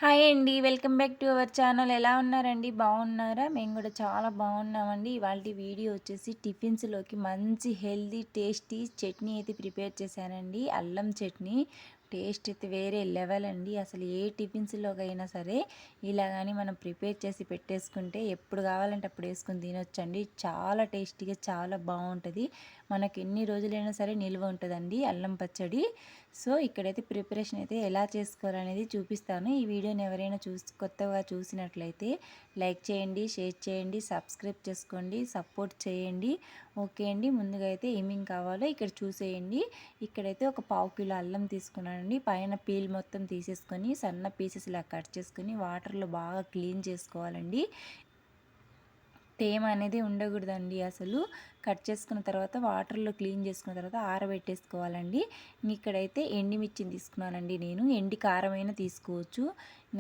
Hi అండి. Welcome back to our channel. ఎలా ఉన్నారండి? బాగున్నారా? మేము కూడా చాలా బాగున్నామండి. ఇవాల్టి వీడియో వచ్చేసి టిఫిన్స్‌లోకి మంచి హెల్తీ, టేస్టీ చట్నీ అయితే ప్రిపేర్ చేశానండి. అల్లం చట్నీ. టేస్ట్ అయితే వేరే లెవెల్ అండి. అసలు ఏ టిఫిన్స్‌లోకైనా సరే ఇలా గాని మనం ప్రిపేర్ చేసి పెట్టేసుకుంటే ఎప్పుడు కావాలంటే అప్పుడు వేసుకొని తినొచ్చండి. చాలా టేస్టీగా చాలా బాగుంటుంది. మనకి ఎన్ని రోజులైనా సరే నిల్వ ఉంటుందండి అల్లం పచ్చడి. సో ఇక్కడైతే ప్రిపరేషన్ అయితే ఎలా చేసుకోవాలనేది చూపిస్తాను. ఈ వీడియోని ఎవరైనా కొత్తగా చూసినట్లయితే లైక్ చేయండి, షేర్ చేయండి, సబ్స్క్రైబ్ చేసుకోండి, సపోర్ట్ చేయండి. ఓకే అండి. ముందుగా అయితే ఏమేమి కావాలో ఇక్కడ చూసేయండి. ఇక్కడైతే ఒక పావు కిలో అల్లం తీసుకున్నానండి. పైన పీల్ మొత్తం తీసేసుకొని సన్న పీసెస్ ఇలా కట్ చేసుకొని వాటర్లో బాగా క్లీన్ చేసుకోవాలండి. తేమ అనేది ఉండకూడదండి. అసలు కట్ చేసుకున్న తర్వాత వాటర్లో క్లీన్ చేసుకున్న తర్వాత ఆరబెట్టేసుకోవాలండి. ఇక్కడైతే ఎండిమిర్చిని తీసుకున్నానండి. నేను ఎండి కారమైనా తీసుకోవచ్చు.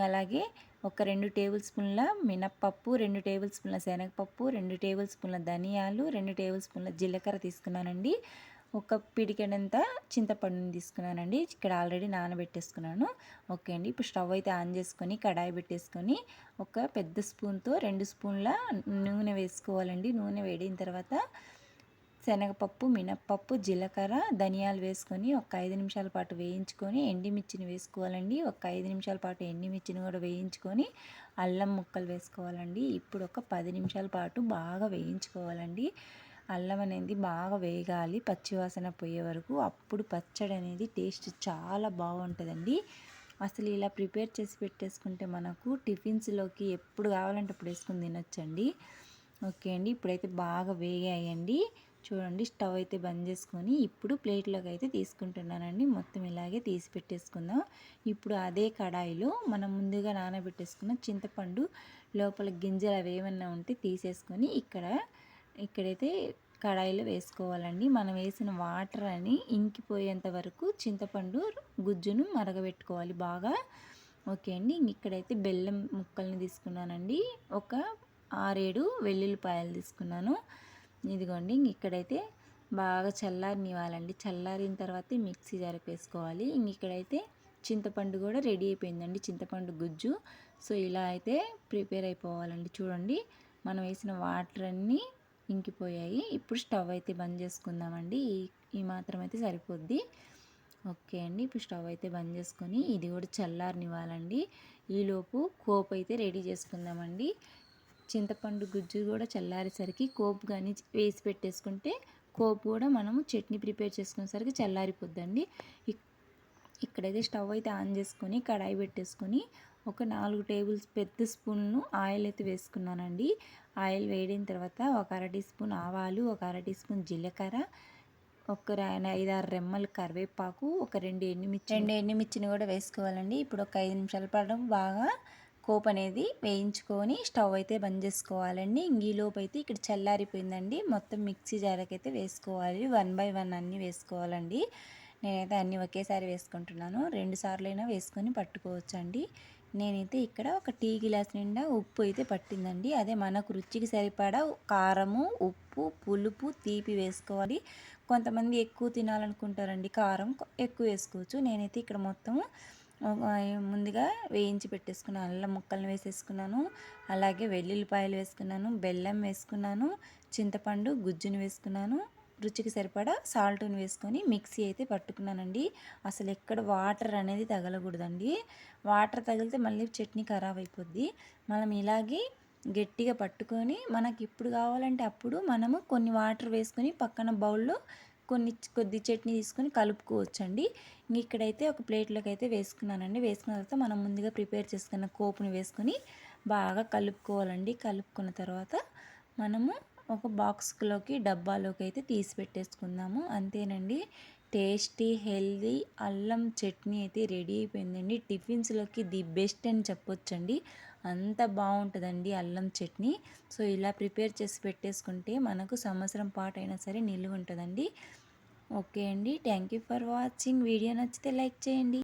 అలాగే ఒక 2 టేబుల్ స్పూన్ల మినప్పప్పు, 2 టేబుల్ స్పూన్ల శనగపప్పు, 2 టేబుల్ స్పూన్ల ధనియాలు, 2 టేబుల్ స్పూన్ల జీలకర్ర తీసుకున్నానండి. ఒక పిడికెడంత చింతపండుని తీసుకున్నానండి. ఇక్కడ ఆల్రెడీ నానబెట్టేసుకున్నాను. ఓకే అండి. ఇప్పుడు స్టవ్ అయితే ఆన్ చేసుకొని కడాయి పెట్టేసుకొని ఒక పెద్ద స్పూన్తో 2 స్పూన్ల నూనె వేసుకోవాలండి. నూనె వేడిన తర్వాత శనగపప్పు, మినప్పప్పు, జీలకర్ర, ధనియాలు వేసుకొని ఒక 5 నిమిషాల పాటు వేయించుకొని ఎండిమిర్చిని వేసుకోవాలండి. ఒక 5 నిమిషాల పాటు ఎండిమిర్చిని కూడా వేయించుకొని అల్లం ముక్కలు వేసుకోవాలండి. ఇప్పుడు ఒక 10 నిమిషాల పాటు బాగా వేయించుకోవాలండి. అల్లం అనేది బాగా వేగాలి పచ్చివాసన పోయే వరకు. అప్పుడు పచ్చడి అనేది టేస్ట్ చాలా బాగుంటుందండి. అసలు ఇలా ప్రిపేర్ చేసి పెట్టేసుకుంటే మనకు టిఫిన్స్లోకి ఎప్పుడు కావాలంటే అప్పుడు వేసుకొని తినొచ్చండి. ఓకే అండి. ఇప్పుడైతే బాగా వేగాయండి. చూడండి స్టవ్ అయితే బంద్ చేసుకొని ఇప్పుడు ప్లేట్లోకి అయితే తీసుకుంటున్నానండి. మొత్తం ఇలాగే తీసి పెట్టేసుకుందాం. ఇప్పుడు అదే కడాయిలో మనం ముందుగా నానబెట్టేసుకున్న చింతపండు లోపల గింజలు అవి ఏమన్నా ఉంటే తీసేసుకొని ఇక్కడైతే కడాయిలో వేసుకోవాలండి. మనం వేసిన వాటర్ అని ఇంకిపోయేంత వరకు చింతపండు గుజ్జును మరగబెట్టుకోవాలి బాగా. ఓకే అండి. ఇక్కడైతే బెల్లం ముక్కల్ని తీసుకున్నానండి. ఒక 6-7 వెల్లుల్లిపాయలు తీసుకున్నాను. ఇదిగోండి. ఇక్కడైతే బాగా చల్లారనివ్వాలండి. చల్లారిన తర్వాత మిక్సీ జార్కి వేసుకోవాలి. ఇక్కడైతే చింతపండు కూడా రెడీ అయిపోయిందండి. చింతపండు గుజ్జు. సో ఇలా అయితే ప్రిపేర్ అయిపోవాలండి. చూడండి మనం వేసిన వాటర్ అన్నీ ఇంకిపోయాయి. ఇప్పుడు స్టవ్ అయితే బంద్ చేసుకుందామండి. ఈ మాత్రం అయితే సరిపోద్ది. ఓకే అండి. ఇప్పుడు స్టవ్ అయితే బంద్ చేసుకొని ఇది కూడా చల్లారనివ్వాలండి. ఈలోపు కోపు అయితే రెడీ చేసుకుందామండి. చింతపండు గుజ్జు కూడా చల్లారేసరికి కోపు కానీ వేసి పెట్టేసుకుంటే కోపు కూడా మనము చట్నీ ప్రిపేర్ చేసుకునేసరికి చల్లారిపోద్దండి. ఇక్కడైతే స్టవ్ అయితే ఆన్ చేసుకొని కడాయి పెట్టేసుకొని ఒక 4 టేబుల్ పెద్ద స్పూన్ను ఆయిల్ అయితే వేసుకున్నానండి. ఆయిల్ వేడిన తర్వాత ఒక 1/2 టీ స్పూన్ ఆవాలు, ఒక 1/2 టీ స్పూన్ జీలకర్ర, ఒక 5-6 రెమ్మలు కరివేపాకు, ఒక 2 ఎండుమిర్చిని కూడా వేసుకోవాలండి. ఇప్పుడు ఒక 5 నిమిషాల పాటు బాగా కోప్ అనేది వేయించుకొని స్టవ్ అయితే బంద్ చేసుకోవాలండి. ఈలోపు అయితే ఇక్కడ చల్లారిపోయిందండి. మొత్తం మిక్సీ జార్కి అయితే వేసుకోవాలి. 1 బై 1 అన్నీ వేసుకోవాలండి. నేనైతే అన్నీ ఒకేసారి వేసుకుంటున్నాను. 2 సార్లైనా వేసుకొని పట్టుకోవచ్చండి. నేనైతే ఇక్కడ ఒక టీ గ్లాస్ నిండా ఉప్పు అయితే పట్టిందండి. అదే మనకు రుచికి సరిపడా కారము, ఉప్పు, పులుపు, తీపి వేసుకోవాలి. కొంతమంది ఎక్కువ తినాలనుకుంటారండి. కారం ఎక్కువ వేసుకోవచ్చు. నేనైతే ఇక్కడ మొత్తం ముందుగా వేయించి పెట్టేసుకున్న అల్లం ముక్కలను వేసేసుకున్నాను. అలాగే వెల్లుల్లిపాయలు వేసుకున్నాను, బెల్లం వేసుకున్నాను, చింతపండు గుజ్జును వేసుకున్నాను, రుచికి సరిపడా సాల్ట్ని వేసుకొని మిక్సీ అయితే పట్టుకున్నానండి. అసలు ఎక్కడ వాటర్ అనేది తగలకూడదండి. వాటర్ తగిలితే మళ్ళీ చట్నీ ఖరాబ్ అయిపోద్ది. మనం ఇలాగే గట్టిగా పట్టుకొని మనకి ఇప్పుడు కావాలంటే అప్పుడు మనము కొన్ని వాటర్ వేసుకొని పక్కన బౌల్లో కొద్ది చట్నీ తీసుకొని కలుపుకోవచ్చండి. ఇక్కడైతే ఒక ప్లేట్లోకి అయితే వేసుకున్నానండి. వేసుకున్న తర్వాత మనం ముందుగా ప్రిపేర్ చేసుకున్న కోపుని వేసుకొని బాగా కలుపుకోవాలండి. కలుపుకున్న తర్వాత మనము ఒక బాక్స్లోకి డబ్బాలోకి అయితే తీసి పెట్టేసుకుందాము. అంతేనండి. టేస్టీ హెల్దీ అల్లం చట్నీ అయితే రెడీ అయిపోయిందండి. టిఫిన్స్లోకి ది బెస్ట్ అని చెప్పొచ్చండి. అంత బాగుంటుందండి అల్లం చట్నీ. సో ఇలా ప్రిపేర్ చేసి పెట్టేసుకుంటే మనకు సంవత్సరం పాటు అయినా సరే నిల్వ ఉంటుందండి. ఓకే అండి. Thank you for watching. Video నచ్చితే లైక్ చేయండి.